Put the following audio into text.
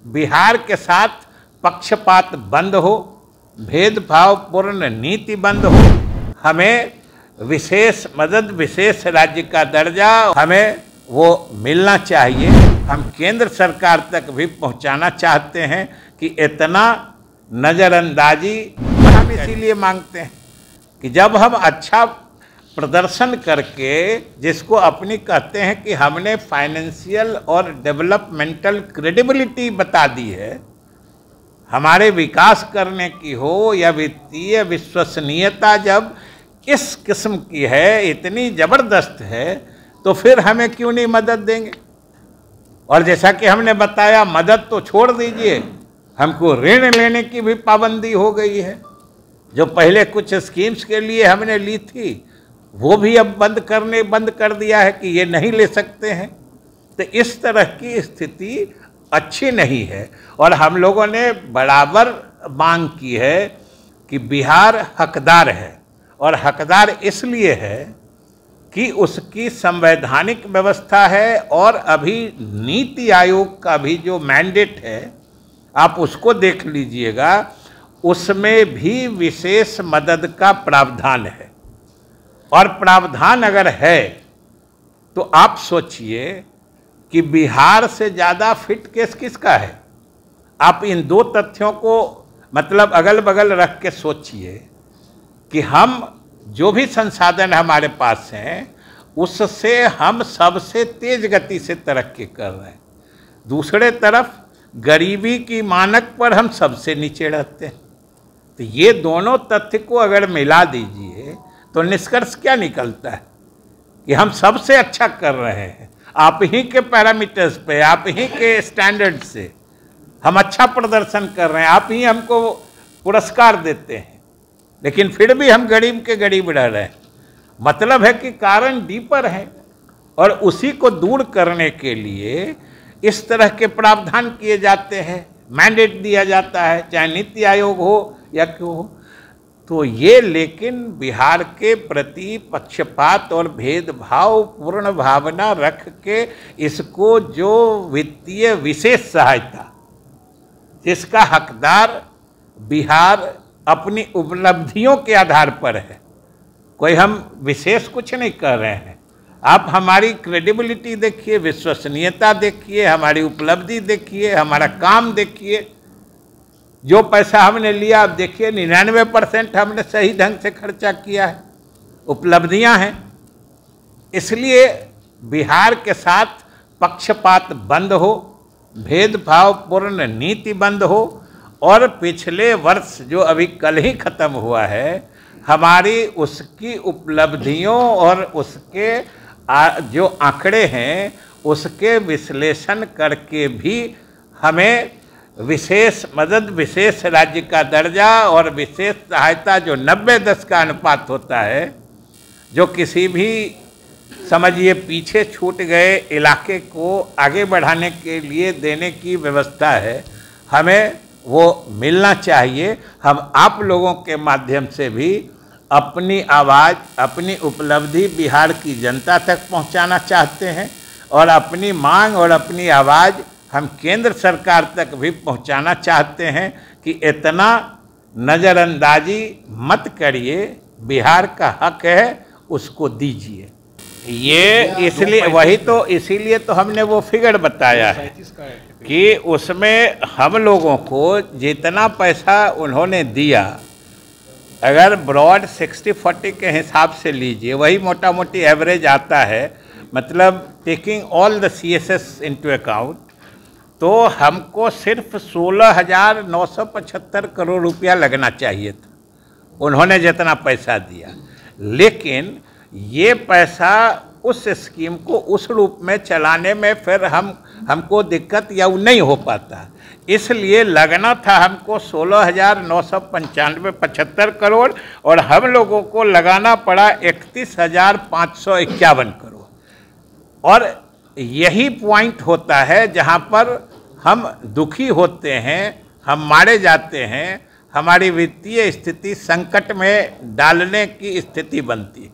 बिहार के साथ पक्षपात बंद हो, भेदभावपूर्ण नीति बंद हो, हमें विशेष मदद, विशेष राज्य का दर्जा हमें वो मिलना चाहिए। हम केंद्र सरकार तक भी पहुंचाना चाहते हैं कि इतना नज़रअंदाजी हम इसीलिए मांगते हैं कि जब हम अच्छा प्रदर्शन करके, जिसको अपनी कहते हैं कि हमने फाइनेंशियल और डेवलपमेंटल क्रेडिबिलिटी बता दी है, हमारे विकास करने की हो या वित्तीय विश्वसनीयता जब इस किस्म की है, इतनी ज़बरदस्त है, तो फिर हमें क्यों नहीं मदद देंगे। और जैसा कि हमने बताया, मदद तो छोड़ दीजिए, हमको ऋण लेने की भी पाबंदी हो गई है। जो पहले कुछ स्कीम्स के लिए हमने ली थी, वो भी अब बंद कर दिया है कि ये नहीं ले सकते हैं। तो इस तरह की स्थिति अच्छी नहीं है और हम लोगों ने बराबर मांग की है कि बिहार हकदार है, और हकदार इसलिए है कि उसकी संवैधानिक व्यवस्था है और अभी नीति आयोग का भी जो मैंडेट है, आप उसको देख लीजिएगा, उसमें भी विशेष मदद का प्रावधान है। और प्रावधान अगर है तो आप सोचिए कि बिहार से ज़्यादा फिट केस किसका है। आप इन दो तथ्यों को मतलब अगल बगल रख के सोचिए कि हम जो भी संसाधन हमारे पास हैं, उससे हम सबसे तेज गति से तरक्की कर रहे हैं। दूसरे तरफ गरीबी की मानक पर हम सबसे नीचे रहते हैं। तो ये दोनों तथ्य को अगर मिला दीजिए तो निष्कर्ष क्या निकलता है कि हम सबसे अच्छा कर रहे हैं। आप ही के पैरामीटर्स पे, आप ही के स्टैंडर्ड से हम अच्छा प्रदर्शन कर रहे हैं, आप ही हमको पुरस्कार देते हैं, लेकिन फिर भी हम गरीब के गरीब रह रहे हैं। मतलब है कि कारण डीपर है, और उसी को दूर करने के लिए इस तरह के प्रावधान किए जाते हैं, मैंडेट दिया जाता है, चाहे नीति आयोग हो या क्यों हो। तो ये लेकिन बिहार के प्रति पक्षपात और भेदभाव पूर्ण भावना रख के इसको जो वित्तीय विशेष सहायता जिसका हकदार बिहार अपनी उपलब्धियों के आधार पर है, कोई हम विशेष कुछ नहीं कर रहे हैं। आप हमारी क्रेडिबिलिटी देखिए, विश्वसनीयता देखिए, हमारी उपलब्धि देखिए, हमारा काम देखिए। जो पैसा हमने लिया, आप देखिए 99% हमने सही ढंग से खर्चा किया है, उपलब्धियां हैं। इसलिए बिहार के साथ पक्षपात बंद हो, भेदभावपूर्ण नीति बंद हो, और पिछले वर्ष जो अभी कल ही खत्म हुआ है, हमारी उसकी उपलब्धियों और उसके जो आंकड़े हैं उसके विश्लेषण करके भी हमें विशेष मदद, विशेष राज्य का दर्जा और विशेष सहायता जो 90-10 का अनुपात होता है, जो किसी भी समझिए पीछे छूट गए इलाके को आगे बढ़ाने के लिए देने की व्यवस्था है, हमें वो मिलना चाहिए। हम आप लोगों के माध्यम से भी अपनी आवाज़, अपनी उपलब्धि बिहार की जनता तक पहुंचाना चाहते हैं, और अपनी मांग और अपनी आवाज़ हम केंद्र सरकार तक भी पहुंचाना चाहते हैं कि इतना नज़रअंदाजी मत करिए, बिहार का हक है, उसको दीजिए। ये इसलिए इसीलिए तो हमने वो फिगर बताया है कि उसमें हम लोगों को जितना पैसा उन्होंने दिया, अगर ब्रॉड 60-40 के हिसाब से लीजिए, वही मोटा मोटी एवरेज आता है, मतलब taking all the CSS into account, तो हमको सिर्फ 16,975 करोड़ रुपया लगना चाहिए था, उन्होंने जितना पैसा दिया। लेकिन ये पैसा उस स्कीम को उस रूप में चलाने में फिर हमको दिक्कत या नहीं हो पाता, इसलिए लगना था हमको 16,995 करोड़, और हम लोगों को लगाना पड़ा 31,551 करोड़। और यही पॉइंट होता है जहाँ पर हम दुखी होते हैं, हम मारे जाते हैं, हमारी वित्तीय स्थिति संकट में डालने की स्थिति बनती है।